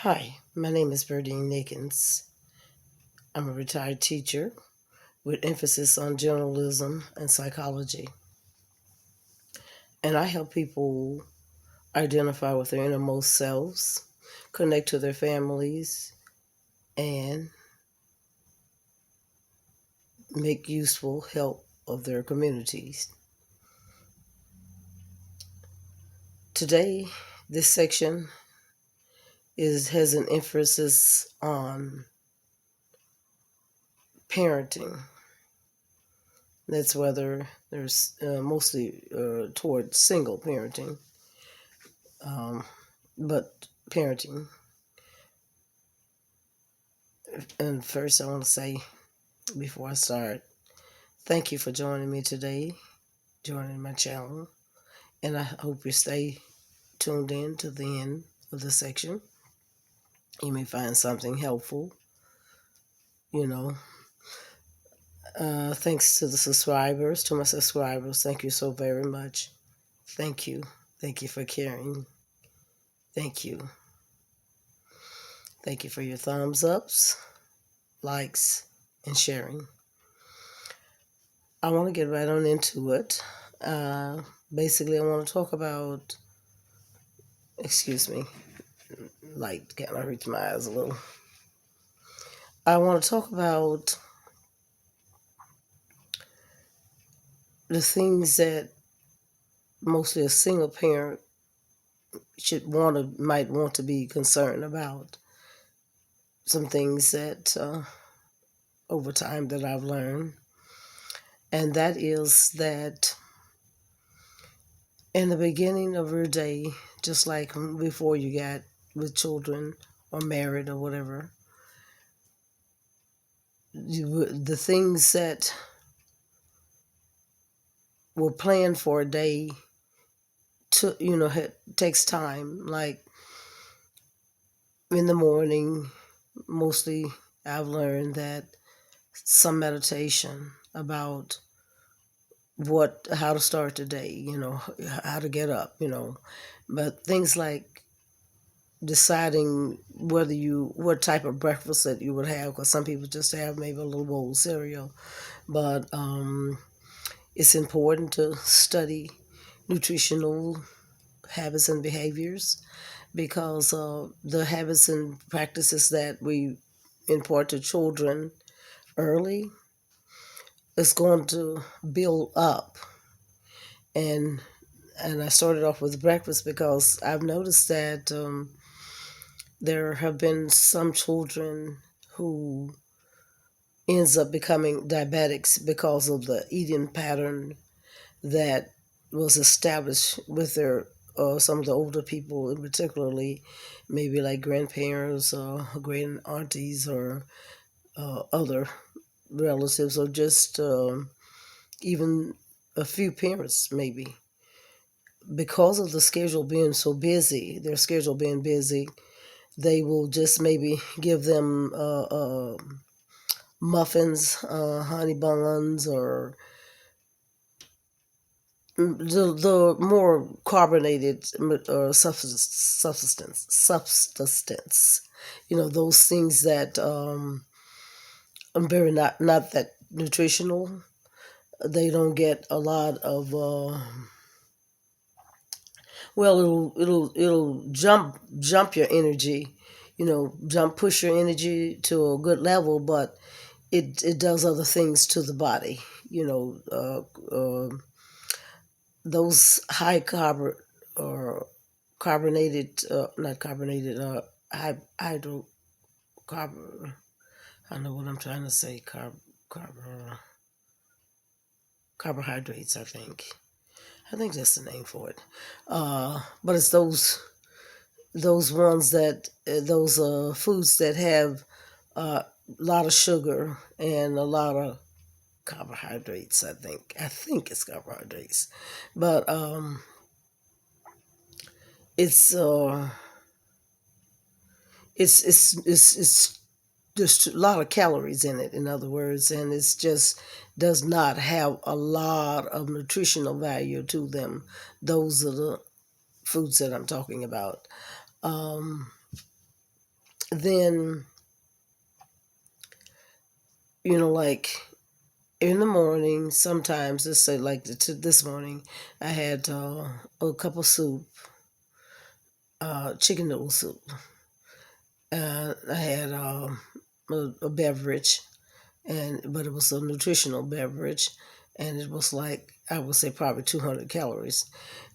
Hi, my name is Birdine Nickens. I'm a retired teacher with emphasis on journalism and psychology. And I help people identify with their innermost selves, connect to their families, and make useful help of their communities. Today, this section has an emphasis on parenting. That's whether there's mostly toward single parenting, um, but parenting. And first, I want to say, before I start, thank you for joining me today, joining my channel, and I hope you stay tuned in to the end of the section. You may find something helpful, you know. Thanks to my subscribers, thank you so very much. Thank you. Thank you for caring. Thank you. Thank you for your thumbs ups, likes, and sharing. I want to get right on into it. Basically, I want to talk about, excuse me, light kind of hurts my eyes a little. I want to talk about the things that mostly a single parent might want to be concerned about. Some things that over time that I've learned, and that is that in the beginning of your day, just like before you got with children or married or whatever, the things that were planned for a day takes time. Like in the morning, mostly I've learned that some meditation about how to start the day, how to get up, but things like deciding what type of breakfast that you would have, because some people just have maybe a little bowl of cereal, but it's important to study nutritional habits and behaviors, because the habits and practices that we impart to children early is going to build up. And I started off with breakfast because I've noticed that there have been some children who ends up becoming diabetics because of the eating pattern that was established with their some of the older people, and particularly maybe like grandparents or grand aunties or other relatives, or just even a few parents maybe. Because of their schedule being busy, they will just maybe give them muffins, honey buns, or the more carbonated substance. Those things that are very not that nutritional. They don't get a lot of. Well, it'll jump your energy, push your energy to a good level, but it does other things to the body. Those high carb or carbonated, not carbonated, hydro carb. I know what I'm trying to say. Carbohydrates. I think that's the name for it. But it's those ones that those foods that have a lot of sugar and a lot of carbohydrates. I think it's carbohydrates, but it's it's there's a lot of calories in it, in other words, and it's just does not have a lot of nutritional value to them. Those are the foods that I'm talking about. Um, then, like in the morning, sometimes, let's say like this morning, I had a cup of soup, chicken noodle soup. I had a beverage, but it was a nutritional beverage, and it was like I would say probably 200 calories.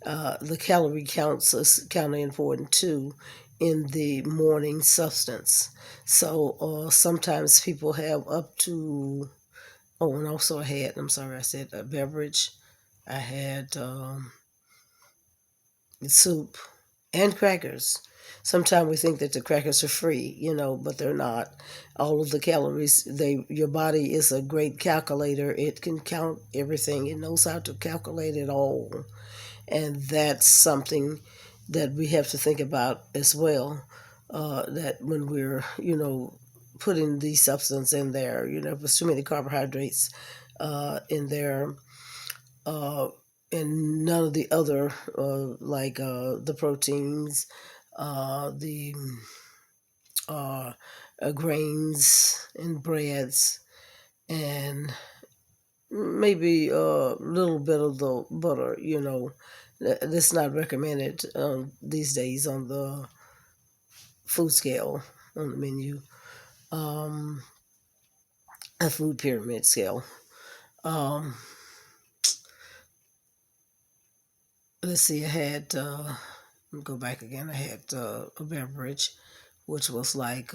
The calorie counts is kind of important too in the morning substance. So sometimes people have up to. Oh, and also I had. I'm sorry, I said a beverage. I had soup and crackers. Sometimes we think that the crackers are free, but they're not. All of the calories, your body is a great calculator. It can count everything. It knows how to calculate it all. And that's something that we have to think about as well. That when we're, putting these substances in there, if there's too many carbohydrates in there, uh, and none of the other like the proteins, the uh, grains and breads, and maybe a little bit of the butter. That's not recommended these days on the food scale on the menu, um, a food pyramid scale. Um, let's see, I had. Let me go back again. I had a beverage, which was like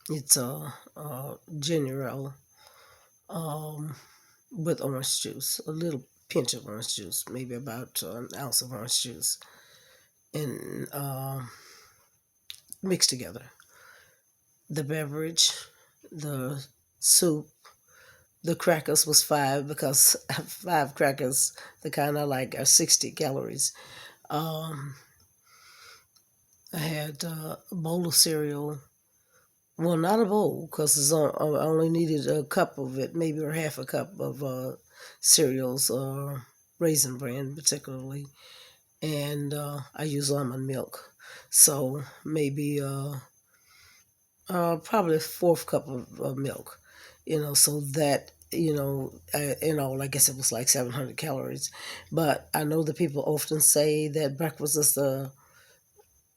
it's a ginger ale um, with orange juice, a little pinch of orange juice, maybe about an ounce of orange juice, and mixed together. The beverage, the soup, the crackers was five because five crackers, the kind I like, are 60 calories. Um, I had a bowl of cereal. Well, not a bowl because I only needed a cup of it, maybe or half a cup of cereals, raisin bran particularly, and I use almond milk, so maybe probably a fourth cup of milk, so that in all, I guess it was like 700 calories. But I know that people often say that breakfast is the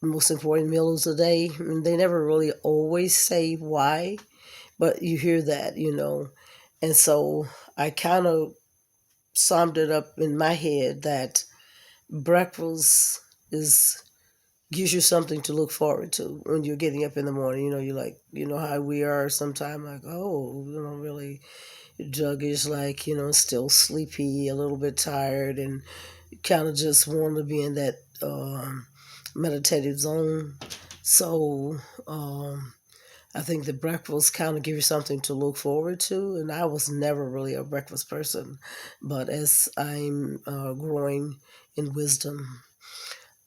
most important meals a day, and they never really always say why, but you hear that, and so I kind of summed it up in my head that breakfast is gives you something to look forward to when you're getting up in the morning. You're like, how we are sometimes, like, oh, really juggish, like, still sleepy, a little bit tired, and kind of just want to be in that meditative zone. So I think the breakfast kind of give you something to look forward to. And I was never really a breakfast person, but as I'm growing in wisdom,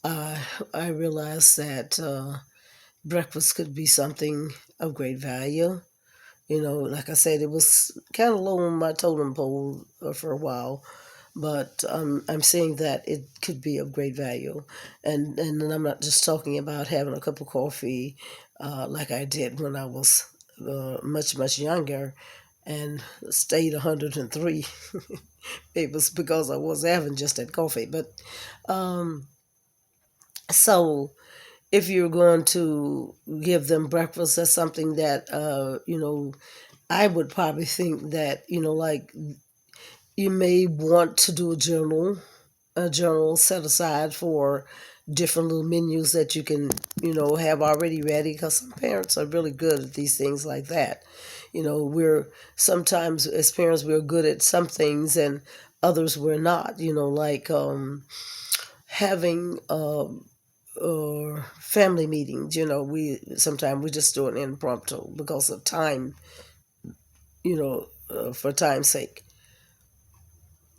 I I realized that breakfast could be something of great value. Like I said, it was kind of low on my totem pole for a while, but I'm seeing that it could be of great value, and then I'm not just talking about having a cup of coffee, like I did when I was much younger, and stayed 103. It was because I was having just that coffee, but um, so if you're going to give them breakfast, that's something that I would probably think that like you may want to do a journal set aside for different little menus that you can have already ready, because some parents are really good at these things like that. We're sometimes, as parents, we're good at some things and others we're not, like having or family meetings. We sometimes we just do it impromptu because of time, for time's sake.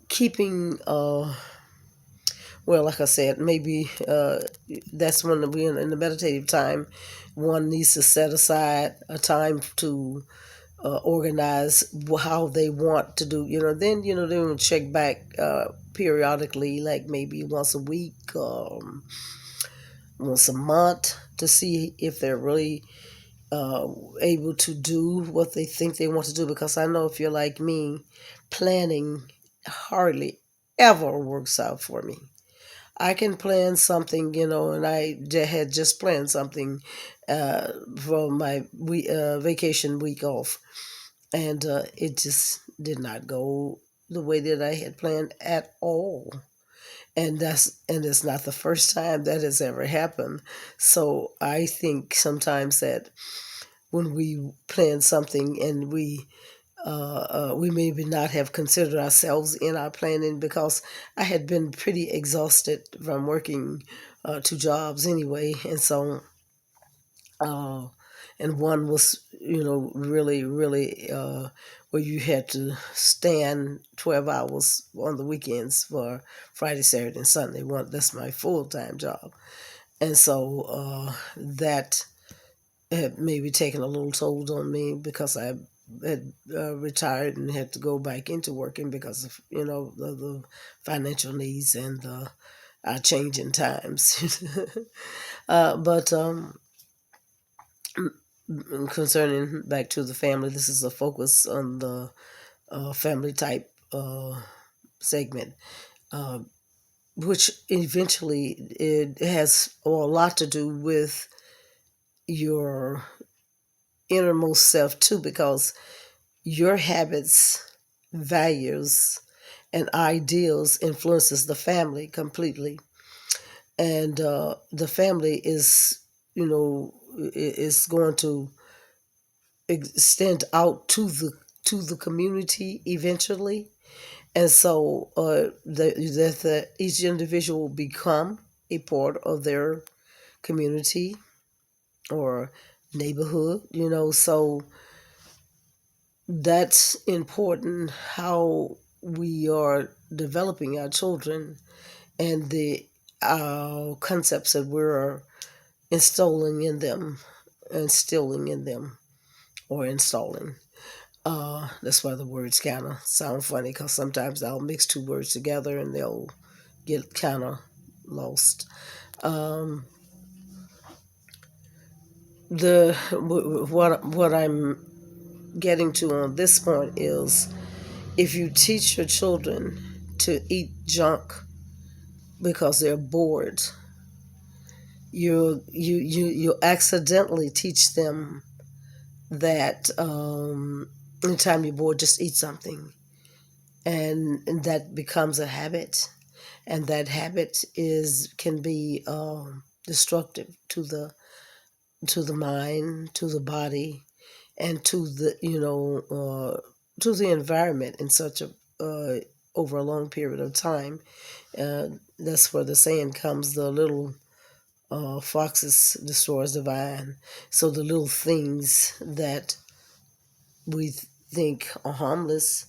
Keeping well, like I said, maybe that's when we in the meditative time, one needs to set aside a time to organize how they want to do. Then they will check back periodically, like maybe once a week, once a month, to see if they're really uh, able to do what they think they want to do. Because I know if you're like me, planning hardly ever works out for me. I can plan something, and had just planned something for my vacation week off, and it just did not go the way that I had planned at all. And it's not the first time that has ever happened. So I think sometimes that when we plan something and we maybe not have considered ourselves in our planning, because I had been pretty exhausted from working two jobs anyway, and so uh, and one was really really where you had to stand 12 hours on the weekends for Friday, Saturday, and Sunday. One That's my full-time job, and so that had maybe taken a little toll on me, because I had retired and had to go back into working because of the financial needs and the changing times. But concerning back to the family, this is a focus on the family type segment, uh, which eventually it has a lot to do with your innermost self too, because your habits, values, and ideals influences the family completely, and the family is going to extend out to the community eventually, and so each individual will become a part of their community or neighborhood. So that's important, how we are developing our children and the concepts that we're instilling in them, or installing. That's why the words kind of sound funny, because sometimes I'll mix two words together and they'll get kind of lost. Um, what I'm getting to on this point is, if you teach your children to eat junk because they're bored, you accidentally teach them that anytime you're bored, just eat something, and that becomes a habit, and that habit is can be destructive to the mind, to the body, and to the environment in such a over a long period of time. Uh, that's where the saying comes: the little foxes destroys the vine. So the little things that we think are harmless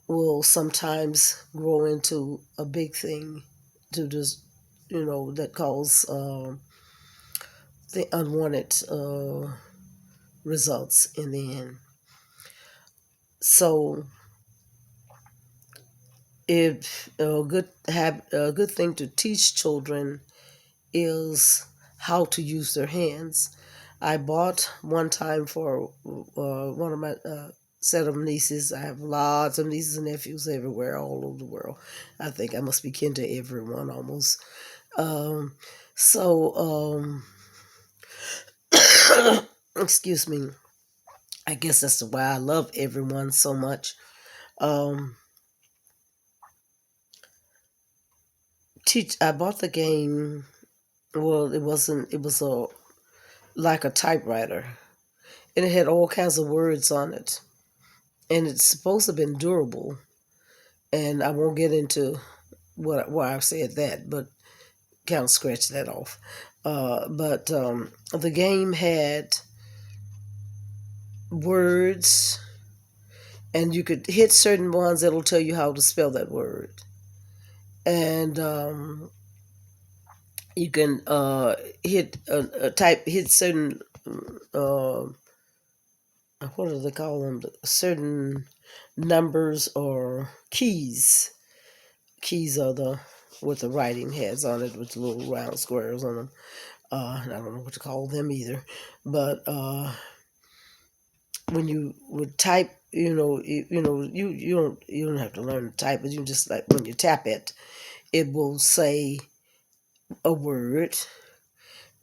will sometimes grow into a big thing, to just that cause the unwanted results in the end. So if a good thing to teach children is how to use their hands. I bought one time for one of my set of nieces. I have lots of nieces and nephews everywhere, all over the world. I think I must be kin to everyone almost. Um, so, excuse me. I guess that's why I love everyone so much. Um, I bought the game. Well, it wasn't. It was a like a typewriter, and it had all kinds of words on it, and it's supposed to have been durable. And I won't get into why I said that, but kind of scratch that off. But the game had words, and you could hit certain ones that'll tell you how to spell that word, and you can hit certain uh, what do they call them? Certain numbers or keys. Keys are the with the writing heads on it with the little round squares on them. I don't know what to call them either, but when you would type, you don't have to learn to type, but you just like when you tap it, it will say a word,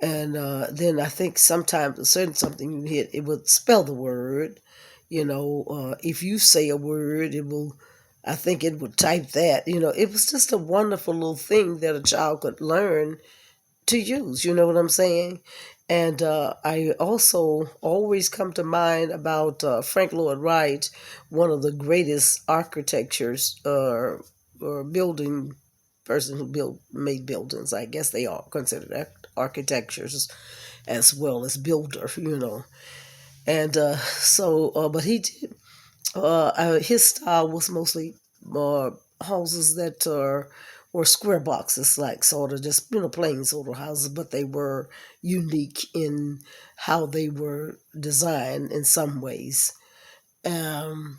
and then I think sometimes a certain something you hit, it will spell the word. If you say a word, it will. I think it would type that. It was just a wonderful little thing that a child could learn to use. You know what I'm saying? And I also always come to mind about Frank Lloyd Wright, one of the greatest architectures or building person who made buildings. I guess they are considered architectures as well as builder. And but he did. His style was mostly uh, houses that are or square boxes, like sort of just plain sort of houses, but they were unique in how they were designed in some ways. Um,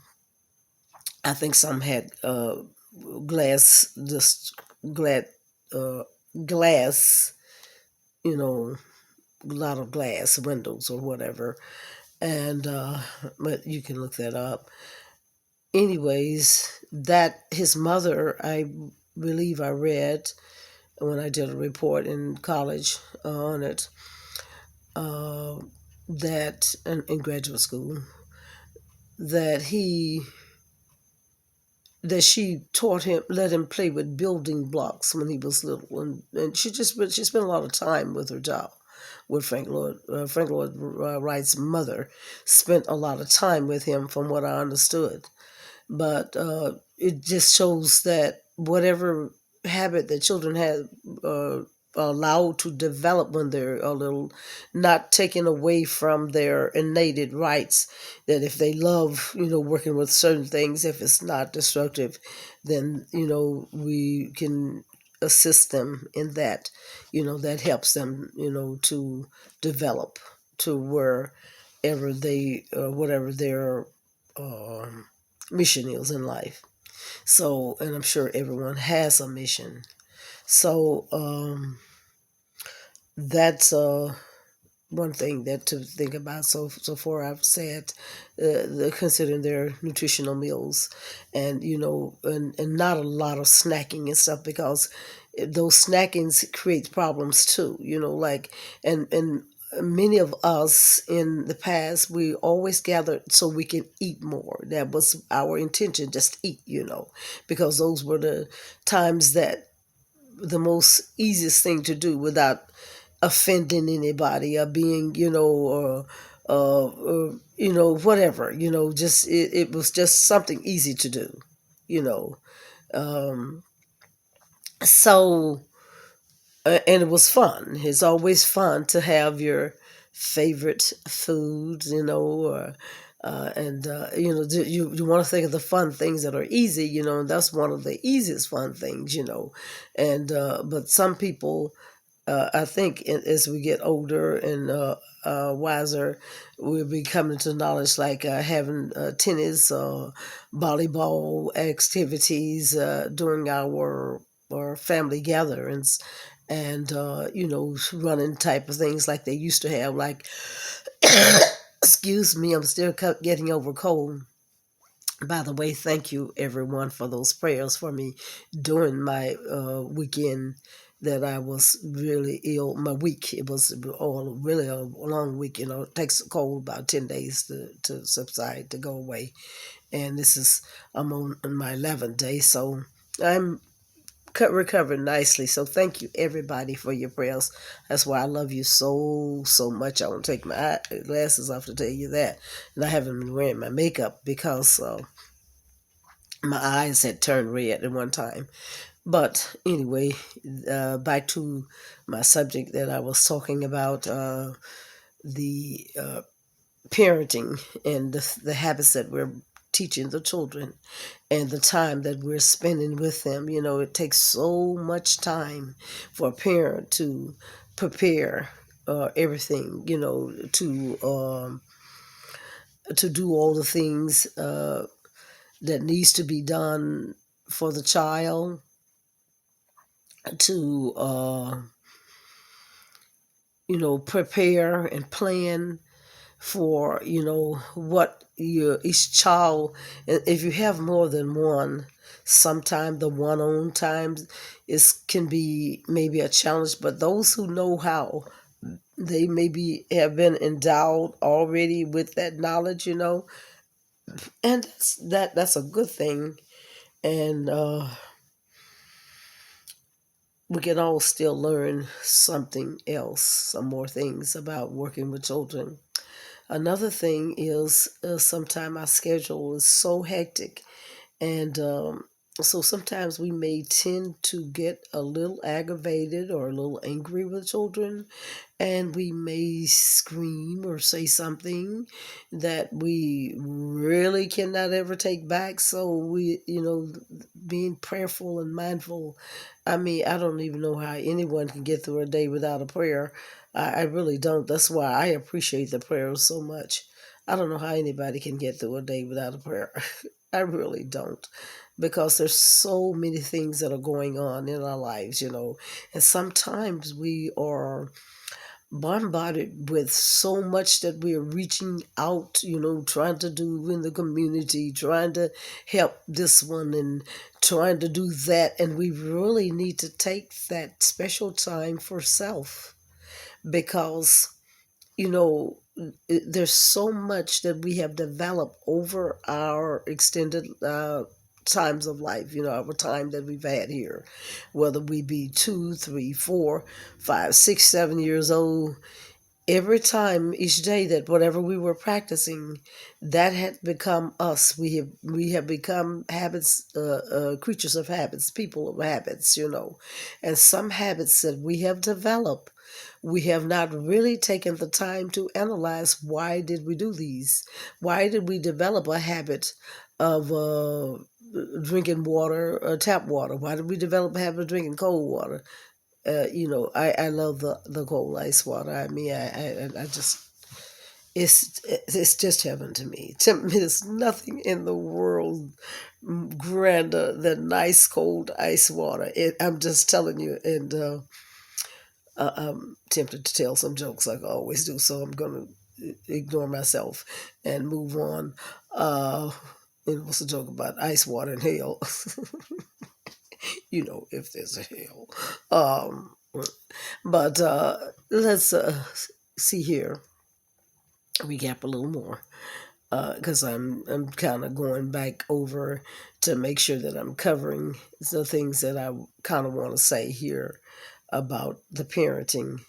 I think some had glass, just glass, uh, glass, you know, a lot of glass windows or whatever, and but you can look that up. Anyways, that his mother, I believe I read when I did a report in college on it, uh, that in graduate school, that he that she taught him, let him play with building blocks when he was little, and she spent a lot of time with her job. With Frank Lloyd Wright's mother spent a lot of time with him, from what I understood. But it just shows that whatever habit that children have uh, allowed to develop when they're a little, not taken away from their innate rights, that if they love, working with certain things, if it's not destructive, then, we can assist them in that. That helps them, to develop to wherever they, whatever their um, mission is in life. So, and I'm sure everyone has a mission. So, that's one thing that to think about. So far I've said, considering their nutritional meals, and and not a lot of snacking and stuff, because those snackings create problems too. Like, and many of us in the past, we always gathered so we can eat more. That was our intention, just eat. Because those were the times that the most easiest thing to do without offending anybody, or being, whatever, just it was just something easy to do, you know. Um, so, and it was fun. It's always fun to have your favorite foods, or and you want to think of the fun things that are easy, and that's one of the easiest fun things, and but some people, I think, as we get older and wiser, we'll be coming to knowledge, like having tennis or volleyball activities during our family gatherings, and running type of things like they used to have. Like, excuse me, I'm still getting over cold. By the way, thank you everyone for those prayers for me during my weekend that I was really ill. My week, it was all really a long week. It takes a cold about 10 days to subside, to go away. And I'm on my 11th day, so I'm recovered nicely. So thank you everybody for your prayers. That's why I love you so so much. I won't take my glasses off to tell you that. And I haven't been wearing my makeup because my eyes had turned red at one time. But anyway, back to my subject that I was talking about, the parenting and the habits that we're teaching the children, and the time that we're spending with them. It takes so much time for a parent to prepare everything, to do all the things that needs to be done for the child, to prepare and plan for what your each child. If you have more than one, sometime the one on times is can be maybe a challenge, but those who know how, they maybe have been endowed already with that knowledge, and that's a good thing. And we can all still learn something else, some more things about working with children. Another thing is sometimes our schedule is so hectic, and so sometimes we may tend to get a little aggravated or a little angry with children, and we may scream or say something that we really cannot ever take back. So being prayerful and mindful. I mean, I don't even know how anyone can get through a day without a prayer. I really don't. That's why I appreciate the prayers so much. I don't know how anybody can get through a day without a prayer. I really don't, because there's so many things that are going on in our lives, and sometimes we are bombarded with so much that we are reaching out, trying to do in the community, trying to help this one and trying to do that. And we really need to take that special time for self, because you know, there's so much that we have developed over our extended times of life, our time that we've had here, whether we be 2, 3, 4, 5, 6, 7 years old. Every time, each day, that whatever we were practicing, that had become us. We have become habits, creatures of habits, people of habits, and some habits that we have developed, we have not really taken the time to analyze, why did we do these? Why did we develop a habit of drinking water, tap water? Why did we develop a habit of drinking cold water? I love the cold ice water. I mean, I just, it's just heaven to me. To me, there's nothing in the world grander than nice cold ice water. I'm just telling you, and I'm tempted to tell some jokes like I always do, so I'm gonna ignore myself and move on. Uh, and what's the joke about ice water and hell? If there's a hell. Um, but let's see here, recap a little more, because I'm kind of going back over to make sure that I'm covering the things that I kind of want to say here about the parenting.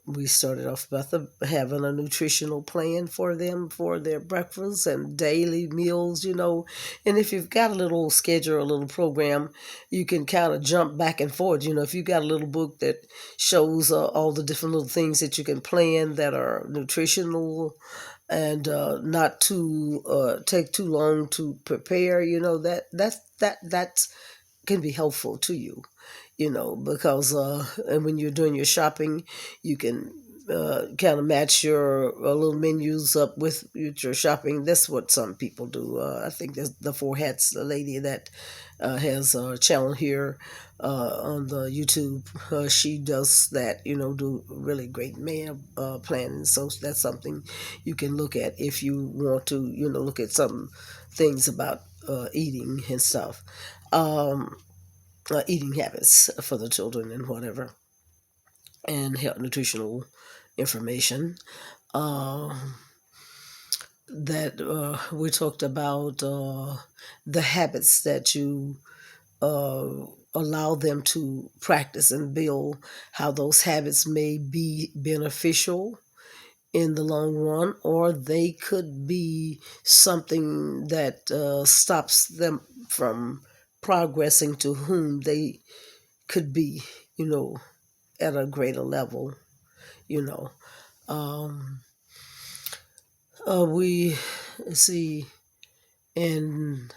We started off about having a nutritional plan for them for their breakfast and daily meals, And if you've got a little schedule, a little program, you can kind of jump back and forth. If you've got a little book that shows all the different little things that you can plan that are nutritional and not too take too long to prepare, that can be helpful to you, because and when you're doing your shopping, you can kind of match your little menus up with your shopping. That's what some people do. I think there's the Four Hats, the lady that has a channel here on the YouTube. She does that, do really great meal planning. So that's something you can look at if you want to, look at some things about eating and stuff. Eating habits for the children and whatever, and health nutritional information. Uh, that we talked about the habits that you uh, allow them to practice and build, how those habits may be beneficial in the long run, or they could be something that stops them from progressing to whom they could be, you know, at a greater level, you know. Um, we see, and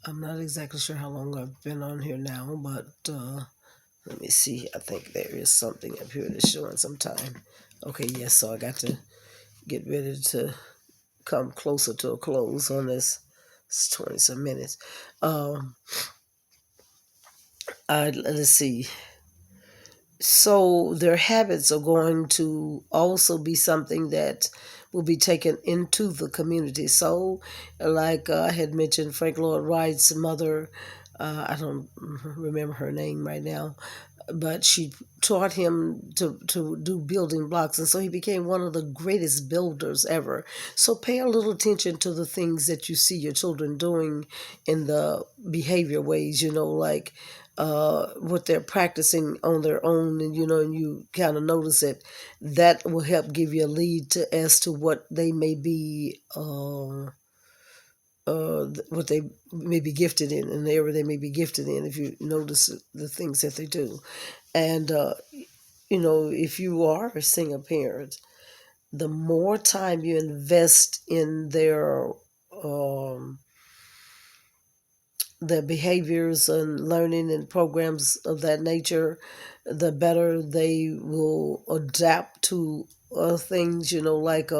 I'm not exactly sure how long I've been on here now, but let me see. I think there is something up here that's showing some time. Okay, yes, so I got to get ready to come closer to a close on this. It's 20 some minutes. Let's see. So their habits are going to also be something that will be taken into the community. So, like I had mentioned, Frank Lloyd Wright's mother, I don't remember her name right now, but she taught him to do building blocks, and so he became one of the greatest builders ever. So pay a little attention to the things that you see your children doing in the behavior ways, like what they're practicing on their own, and and you kind of notice it. That will help give you a lead as to what they may be what they may be gifted in the area they may be gifted in, if you notice the things that they do. And if you are a single parent, the more time you invest in um, their behaviors and learning and programs of that nature, the better they will adapt to things, like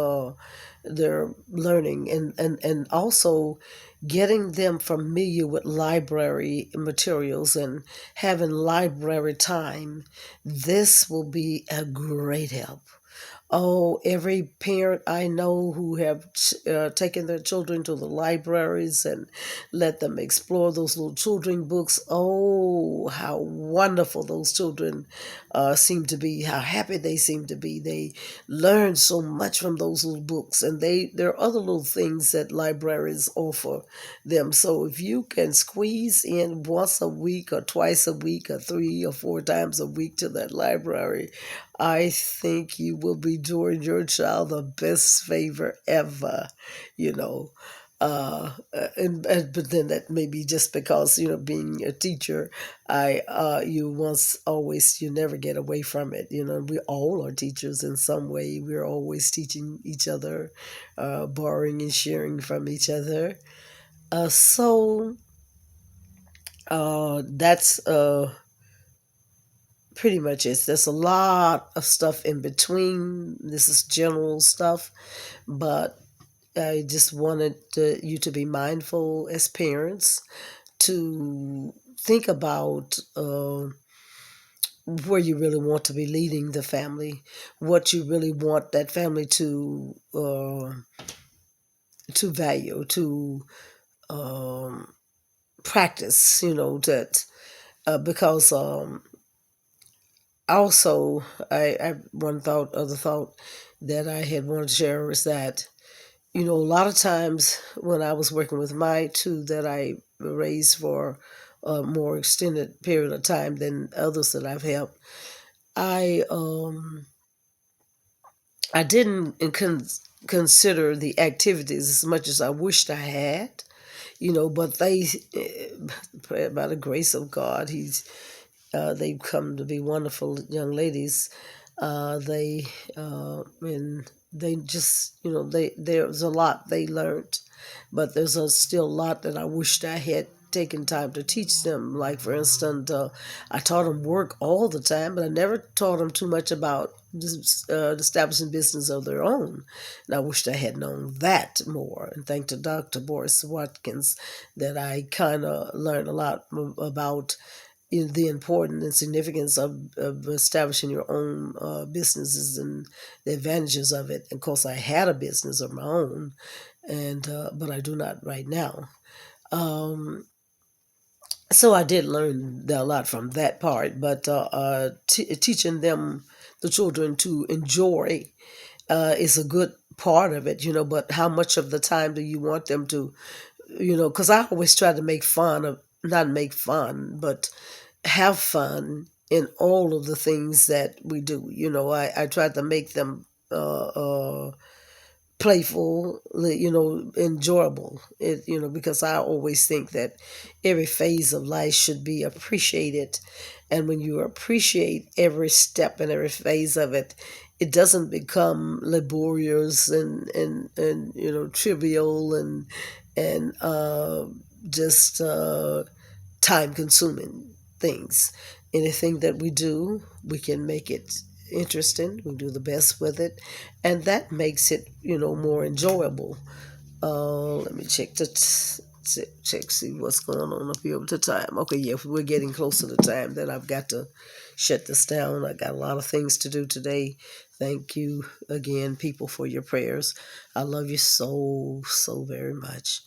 their learning, and also getting them familiar with library materials and having library time. This will be a great help. Oh, every parent I know who have taken their children to the libraries and let them explore those little children books. Oh, how wonderful those children seem to be, how happy they seem to be. They learn so much from those little books, and there are other little things that libraries offer them. So if you can squeeze in once a week or twice a week or 3 or 4 times a week to that library, I think you will be doing your child the best favor ever, you know. But then that may be just because being a teacher, I you once always you never get away from it. We all are teachers in some way. We're always teaching each other, borrowing and sharing from each other. So that's pretty much it. There's a lot of stuff in between. This is general stuff, but I just wanted you to be mindful as parents to think about where you really want to be leading the family, what you really want that family to value, to um, practice. That because also I one other thought that I had wanted to share is that a lot of times when I was working with my two that I raised for a more extended period of time than others that I've helped, I I didn't consider the activities as much as I wished I had, but they, by the grace of God, they've come to be wonderful young ladies. And they just, there's a lot they learned, but there's still a lot that I wished I had taken time to teach them. Like, for instance, I taught them work all the time, but I never taught them too much about establishing business of their own. And I wished I had known that more. And thanks to Dr. Boris Watkins, that I kind of learned a lot about the importance and significance of establishing your own businesses and the advantages of it. And of course, I had a business of my own, and but I do not right now. Um, so I did learn a lot from that part, but teaching them, the children, to enjoy is a good part of it, but how much of the time do you want them to, because I always try to make fun of, not make fun, but have fun in all of the things that we do. I try to make them playful, enjoyable. Because I always think that every phase of life should be appreciated, and when you appreciate every step and every phase of it, it doesn't become laborious and trivial and just time consuming things. Anything that we do, we can make it interesting. We do the best with it, and that makes it more enjoyable. Let me check the check, see what's going on up here with the time. Okay, yeah, we're getting close to the time that I've got to shut this down. I got a lot of things to do today. Thank you again, people, for your prayers. I love you so, so very much.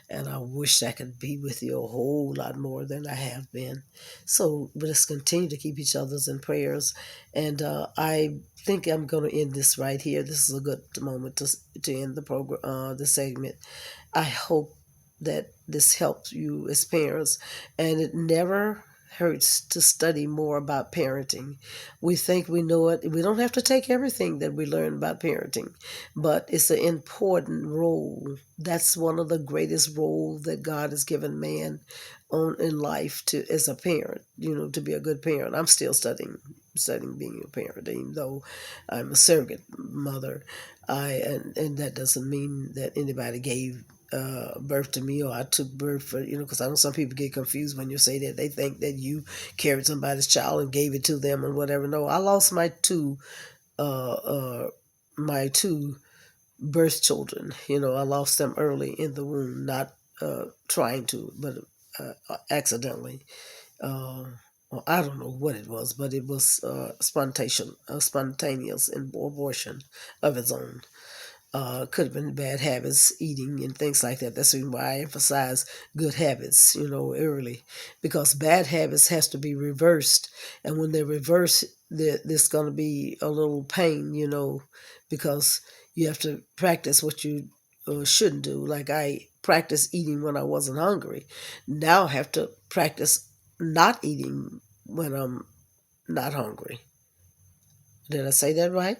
And I wish I could be with you a whole lot more than I have been. So let's continue to keep each other's in prayers. And I think I'm going to end this right here. This is a good moment to end the program, the segment. I hope that this helps you as parents, and it never hurts to study more about parenting. We think we know it. We don't have to take everything that we learn about parenting, but it's an important role. That's one of the greatest roles that God has given man on in life to as a parent. To be a good parent. I'm still studying being a parent, even though I'm a surrogate mother. And that doesn't mean that anybody gave birth to me, or I took birth for, because I know some people get confused when you say that. They think that you carried somebody's child and gave it to them and whatever. No, I lost uh, uh, my two birth children. I lost them early in the womb, not trying to, but accidentally. Uh, well, I don't know what it was, but it was spontaneous abortion of its own. Could have been bad habits, eating and things like that. That's the reason why I emphasize good habits, early, because bad habits has to be reversed, and when they're reversed, there's going to be a little pain, because you have to practice what you shouldn't do. Like I practiced eating when I wasn't hungry. Now I have to practice not eating when I'm not hungry. Did I say that right?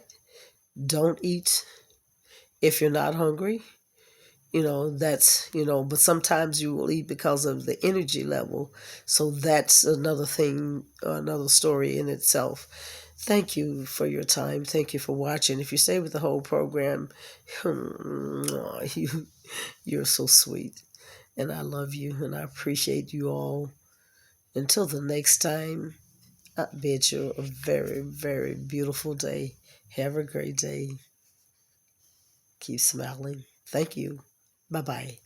Don't eat if you're not hungry. That's, but sometimes you will eat because of the energy level. So that's another thing, another story in itself. Thank you for your time. Thank you for watching. If you stay with the whole program, you're so sweet. And I love you and I appreciate you all. Until the next time, I bid you a very, very beautiful day. Have a great day. Keep smiling. Thank you. Bye bye.